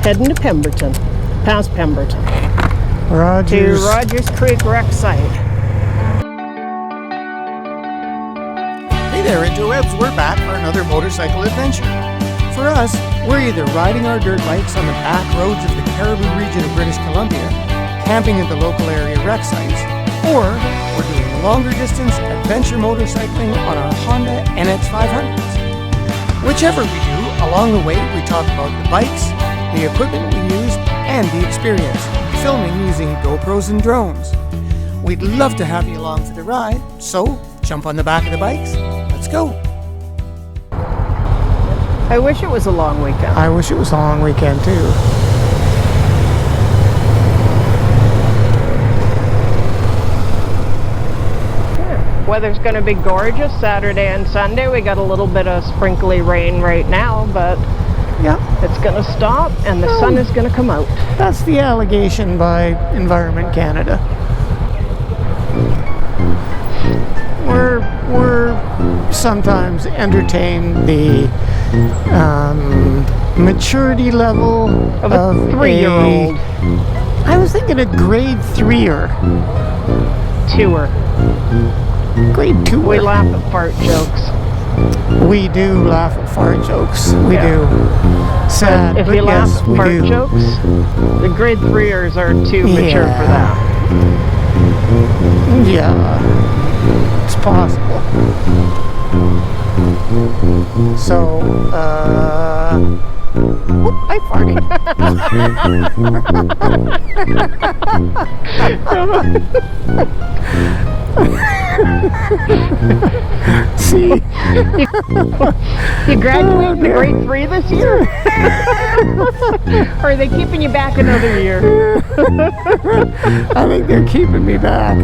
Heading to Pemberton, past Pemberton. Rogers. To Rogers Creek wreck site. Hey there, interwebs. We're back for another motorcycle adventure. For us, we're either riding our dirt bikes on the back roads of the Cariboo region of British Columbia, camping at the local area wreck sites, or we're doing longer distance adventure motorcycling on our Honda NX500s. Whichever we do, along the way we talk about the bikes, the equipment we used, and the experience, filming using GoPros and drones. We'd love to have you along for the ride, so jump on the back of the bikes. Let's go. I wish it was a long weekend. I wish it was a long weekend too. Weather's going to be gorgeous Saturday and Sunday. We got a little bit of sprinkly rain right now, but yeah, it's going to stop and the sun is going to come out. That's the allegation by Environment Canada. We're sometimes entertain the maturity level of a 3-year-old. I was thinking a grade 3-er. 2-er. Grade 2-er. We laugh at fart jokes. We do laugh at fart jokes. We do. Sad, if but you laugh yes, at we fart do. jokes, the grade 3ers are too mature for that. Yeah, it's possible. So, whoop, I farted. See? You graduated to grade 3 this year? Or are they keeping you back another year? I think they're keeping me back.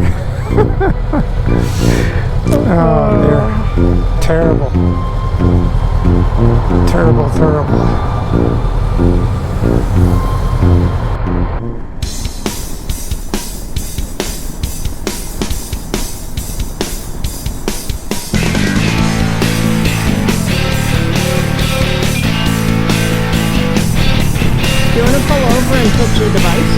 Oh, they're terrible. Terrible, terrible. Do you want to pull over and put your device?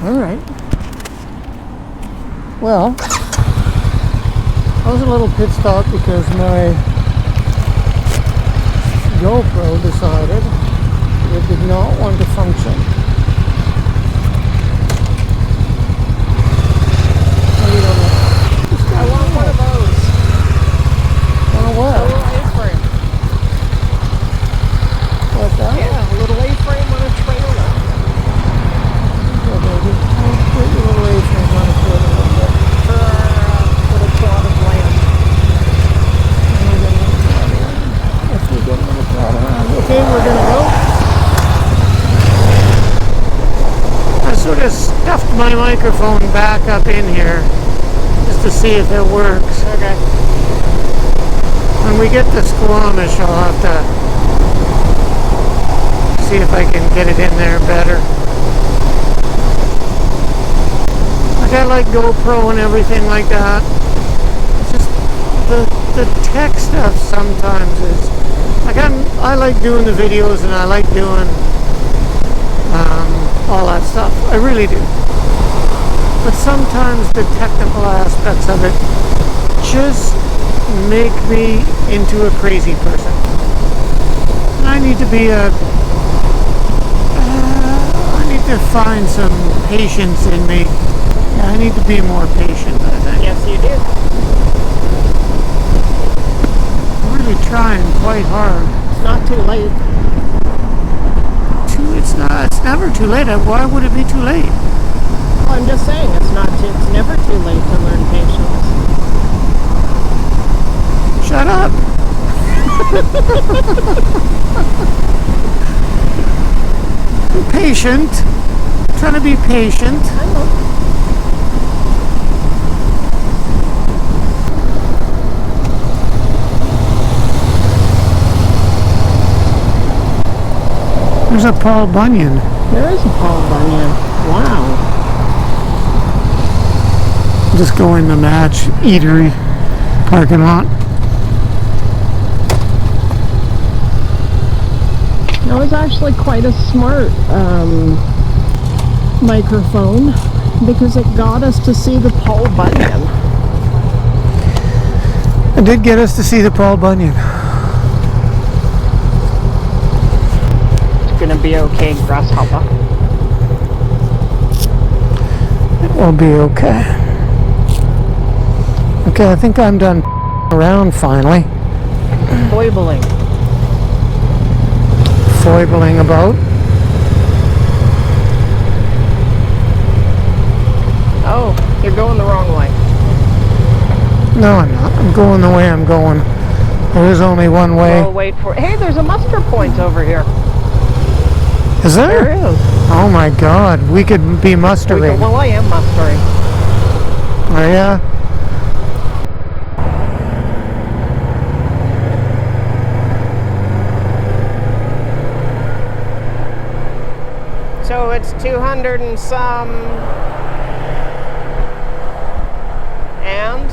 Alright. Well, I was a little pit stop because my GoPro decided it did not want to function. I want one of those. Want a what? A little A-frame. What's that? Yeah, a little A-frame on a trailer. Yeah, baby. I'll put your little A-frame on a trailer a little bit. For our little plot of land. If we get a little plot around. Okay, we're gonna go. I sort of stuffed my microphone back up in here just to see if it works. Okay. When we get to Squamish, I'll have to see if I can get it in there better. Like I like GoPro and everything like that. It's just the tech stuff sometimes is like I like doing the videos and I like doing all that stuff. I really do. But sometimes the technical aspects of it just make me into a crazy person. I need to be I need to find some patience in me. Yeah, I need to be more patient, I think. Yes, you do. late. It's never too late. Why would it be too late? Well, I'm just saying it's never too late to learn patience. Shut up. Be patient. Trying to be patient. I know. There's a Paul Bunyan. There is a Paul Bunyan. Wow. Just go in the Match Eatery parking lot. That was actually quite a smart microphone because it got us to see the Paul Bunyan. It did get us to see the Paul Bunyan. It's gonna be okay, grasshopper. It will be okay. Okay, I think I'm done around finally. Foibling. Foibling about. Oh, you're going the wrong way. No, I'm not. I'm going the way I'm going. There is only one way. We'll wait for it. Hey, there's a muster point over here. Is there? There is. Oh my God, we could be mustering. Well, I am mustering. Oh yeah? So it's 200 and some. And?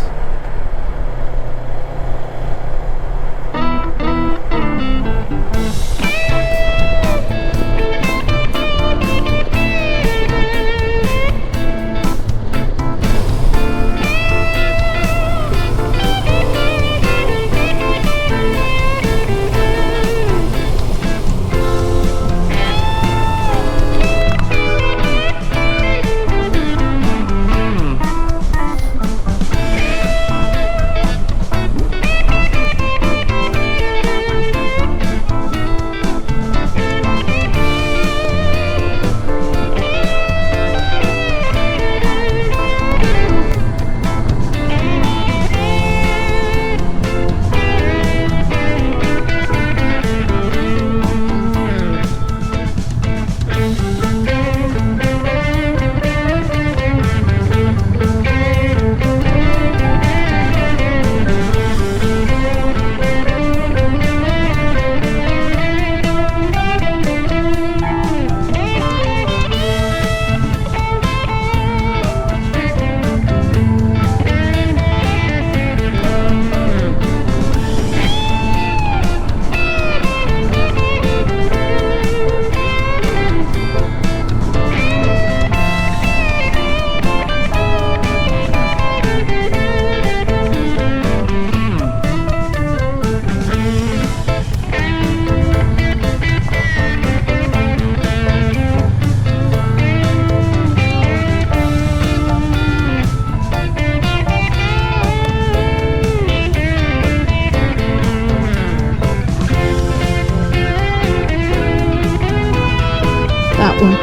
That one.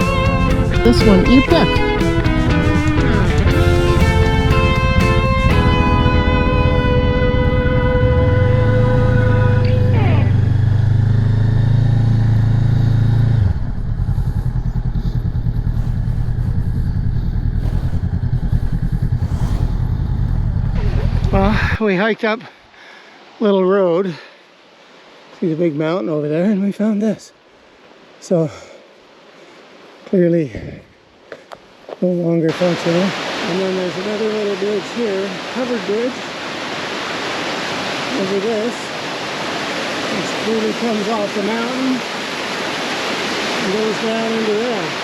This one. You pick. Well, we hiked up Little Road. See the big mountain over there, and we found this. So clearly no longer functional. And then there's another little bridge here, covered bridge over this, which clearly comes off the mountain and goes down into there.